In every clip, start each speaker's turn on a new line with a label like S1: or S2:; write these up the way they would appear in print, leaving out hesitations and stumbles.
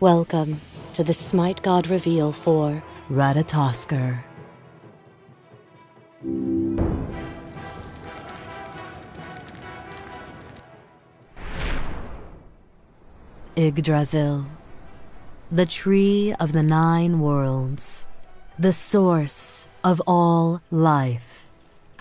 S1: Welcome to the Smite God reveal for Ratatoskr. Yggdrasil, the tree of the 9 worlds, the source of all life.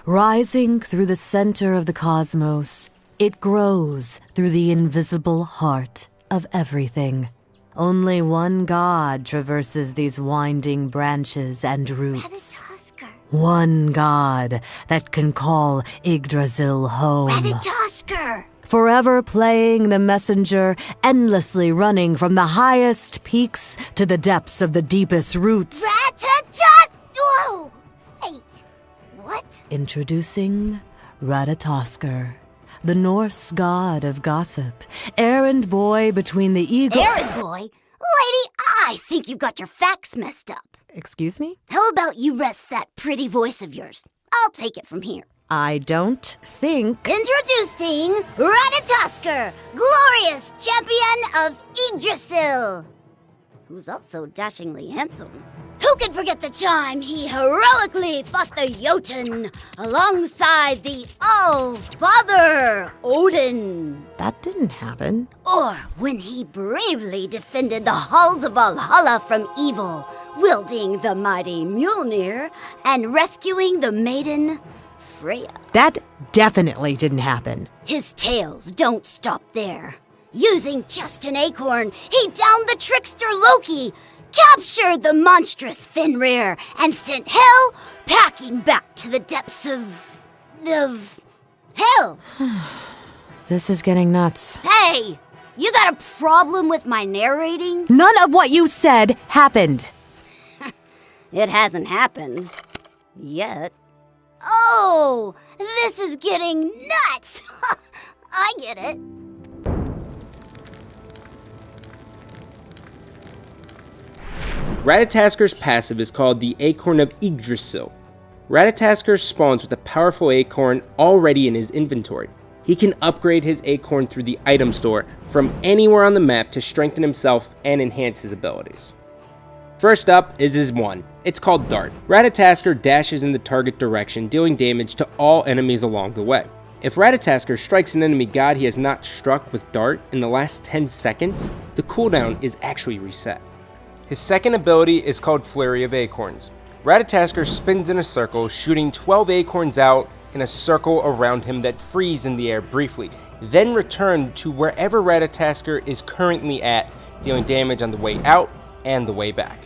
S1: Rising through the center of the cosmos, it grows through the invisible heart of everything. Only one god traverses these winding branches and roots.
S2: Ratatoskr.
S1: One god that can call Yggdrasil home.
S2: Ratatoskr!
S1: Forever playing the messenger, endlessly running from the highest peaks to the depths of the deepest roots.
S2: Ratatoskr! Whoa! Wait, what?
S1: Introducing Ratatoskr, the Norse god of gossip, errand boy between the eagle...
S2: Errand boy? Lady, I think you got your facts messed up.
S1: Excuse me?
S2: How about you rest that pretty voice of yours? I'll take it from here.
S1: I don't think...
S2: Introducing Ratatoskr, glorious champion of Yggdrasil, who's also dashingly handsome. Who can forget the time he heroically fought the Jotun alongside the All-Father Odin?
S1: That didn't happen.
S2: Or when he bravely defended the halls of Valhalla from evil, wielding the mighty Mjolnir and rescuing the maiden Freya.
S1: That definitely didn't happen.
S2: His tales don't stop there. Using just an acorn, he downed the trickster Loki, captured the monstrous Fenrir, and sent Hel packing back to the depths of hell.
S1: This is getting nuts.
S2: Hey, you got a problem with my narrating?
S1: None of what you said happened.
S2: It hasn't happened. Yet. Oh, this is getting nuts! I get it.
S3: Ratataskr's passive is called the Acorn of Yggdrasil. Ratatoskr spawns with a powerful acorn already in his inventory. He can upgrade his acorn through the item store from anywhere on the map to strengthen himself and enhance his abilities. First up is his one. It's called Dart. Ratatoskr dashes in the target direction, dealing damage to all enemies along the way. If Ratatoskr strikes an enemy god he has not struck with Dart in the last 10 seconds, the cooldown is actually reset. His second ability is called Flurry of Acorns. Ratatoskr spins in a circle, shooting 12 acorns out in a circle around him that freeze in the air briefly, then return to wherever Ratatoskr is currently at, dealing damage on the way out and the way back.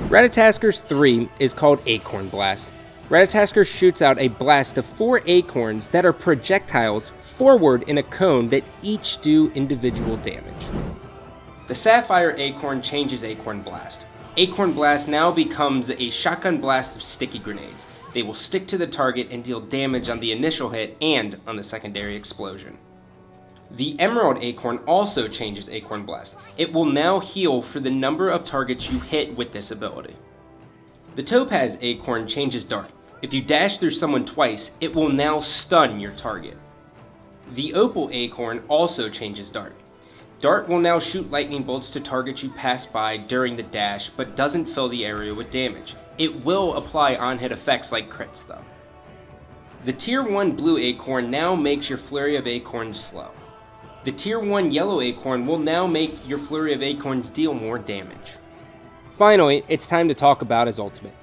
S3: Ratatoskr's 3 is called Acorn Blast. Ratatoskr shoots out a blast of 4 acorns that are projectiles forward in a cone that each do individual damage. The Sapphire Acorn changes Acorn Blast. Acorn Blast now becomes a shotgun blast of sticky grenades. They will stick to the target and deal damage on the initial hit and on the secondary explosion. The Emerald Acorn also changes Acorn Blast. It will now heal for the number of targets you hit with this ability. The Topaz Acorn changes Dart. If you dash through someone twice, it will now stun your target. The Opal Acorn also changes Dart. Dart will now shoot lightning bolts to targets you pass by during the dash, but doesn't fill the area with damage. It will apply on-hit effects like crits though. The Tier 1 Blue Acorn now makes your Flurry of Acorns slow. The Tier 1 Yellow Acorn will now make your Flurry of Acorns deal more damage. Finally, it's time to talk about his ultimate.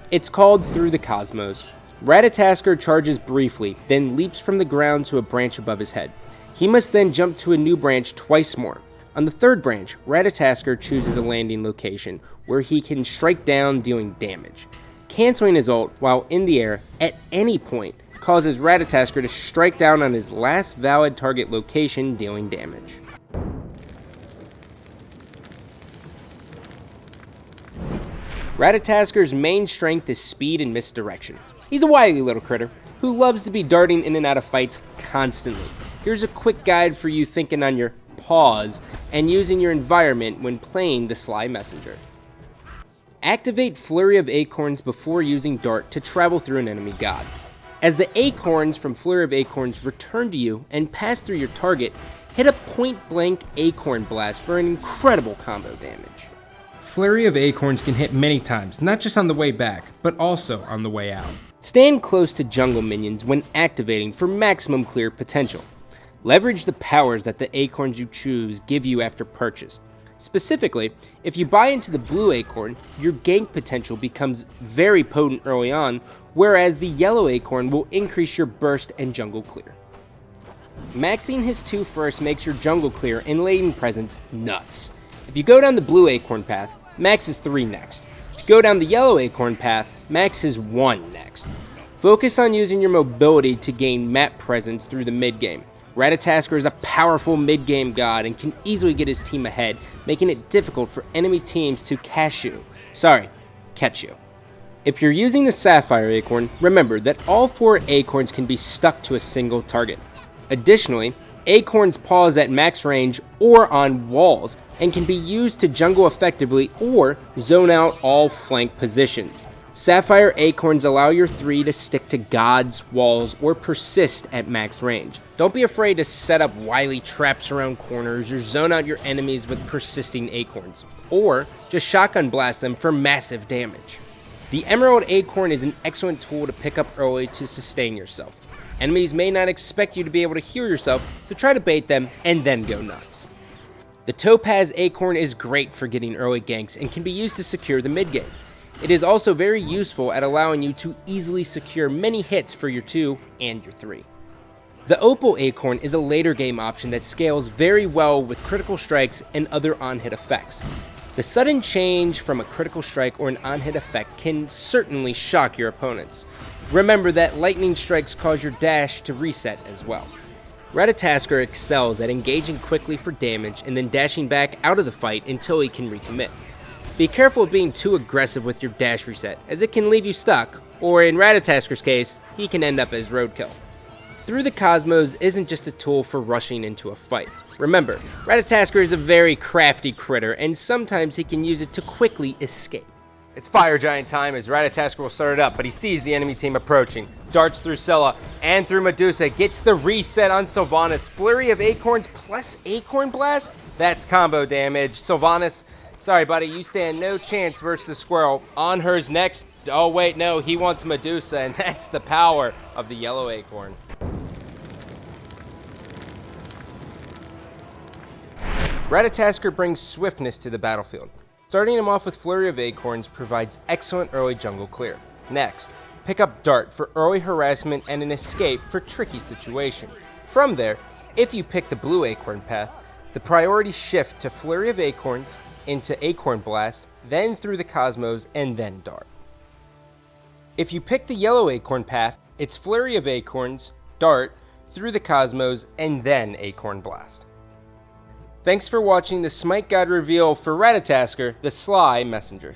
S3: It's called Through the Cosmos. Ratatoskr charges briefly, then leaps from the ground to a branch above his head. He must then jump to a new branch twice more. On the third branch, Ratatoskr chooses a landing location where he can strike down, dealing damage. Canceling his ult while in the air at any point causes Ratatoskr to strike down on his last valid target location, dealing damage. Ratatoskr's main strength is speed and misdirection. He's a wily little critter who loves to be darting in and out of fights constantly. Here's a quick guide for you thinking on your pause and using your environment when playing the Sly Messenger. Activate Flurry of Acorns before using Dart to travel through an enemy god. As the acorns from Flurry of Acorns return to you and pass through your target, hit a point-blank Acorn Blast for an incredible combo damage. Flurry of Acorns can hit many times, not just on the way back, but also on the way out. Stand close to jungle minions when activating for maximum clear potential. Leverage the powers that the acorns you choose give you after purchase. Specifically, if you buy into the blue acorn, your gank potential becomes very potent early on, whereas the yellow acorn will increase your burst and jungle clear. Maxing his 2 first makes your jungle clear and laden presence nuts. If you go down the blue acorn path, max his 3 next. If you go down the yellow acorn path, max his 1 next. Focus on using your mobility to gain map presence through the mid game. Ratatoskr is a powerful mid-game god and can easily get his team ahead, making it difficult for enemy teams to catch you. If you're using the Sapphire Acorn, remember that all 4 acorns can be stuck to a single target. Additionally, acorns pause at max range or on walls and can be used to jungle effectively or zone out all flank positions. Sapphire acorns allow your 3 to stick to gods, walls, or persist at max range. Don't be afraid to set up wily traps around corners or zone out your enemies with persisting acorns, or just shotgun blast them for massive damage. The Emerald Acorn is an excellent tool to pick up early to sustain yourself. Enemies may not expect you to be able to heal yourself, so try to bait them and then go nuts. The Topaz Acorn is great for getting early ganks and can be used to secure the mid game. It is also very useful at allowing you to easily secure many hits for your 2 and your 3. The Opal Acorn is a later game option that scales very well with critical strikes and other on-hit effects. The sudden change from a critical strike or an on-hit effect can certainly shock your opponents. Remember that lightning strikes cause your dash to reset as well. Ratatoskr excels at engaging quickly for damage and then dashing back out of the fight until he can recommit. Be careful of being too aggressive with your dash reset, as it can leave you stuck, or in Ratatosk's case, he can end up as roadkill. Through the Cosmos isn't just a tool for rushing into a fight. Remember, Ratatoskr is a very crafty critter, and sometimes he can use it to quickly escape. It's Fire Giant time as Ratatoskr will start it up, but he sees the enemy team approaching. Darts through Scylla and through Medusa, gets the reset on Sylvanas. Flurry of Acorns plus Acorn Blast? That's combo damage. Sylvanas, sorry buddy, you stand no chance versus the squirrel. On hers next. Oh wait, no, he wants Medusa, and that's the power of the yellow acorn. Ratatoskr brings swiftness to the battlefield. Starting him off with Flurry of Acorns provides excellent early jungle clear. Next, pick up Dart for early harassment and an escape for tricky situation. From there, if you pick the blue acorn path, the priorities shift to Flurry of Acorns, into Acorn Blast, then through the Cosmos, and then Dart. If you pick the yellow acorn path, it's Flurry of Acorns, Dart, through the Cosmos, and then Acorn Blast. Thanks for watching the Smite Guide reveal for Ratatoskr, the Sly Messenger.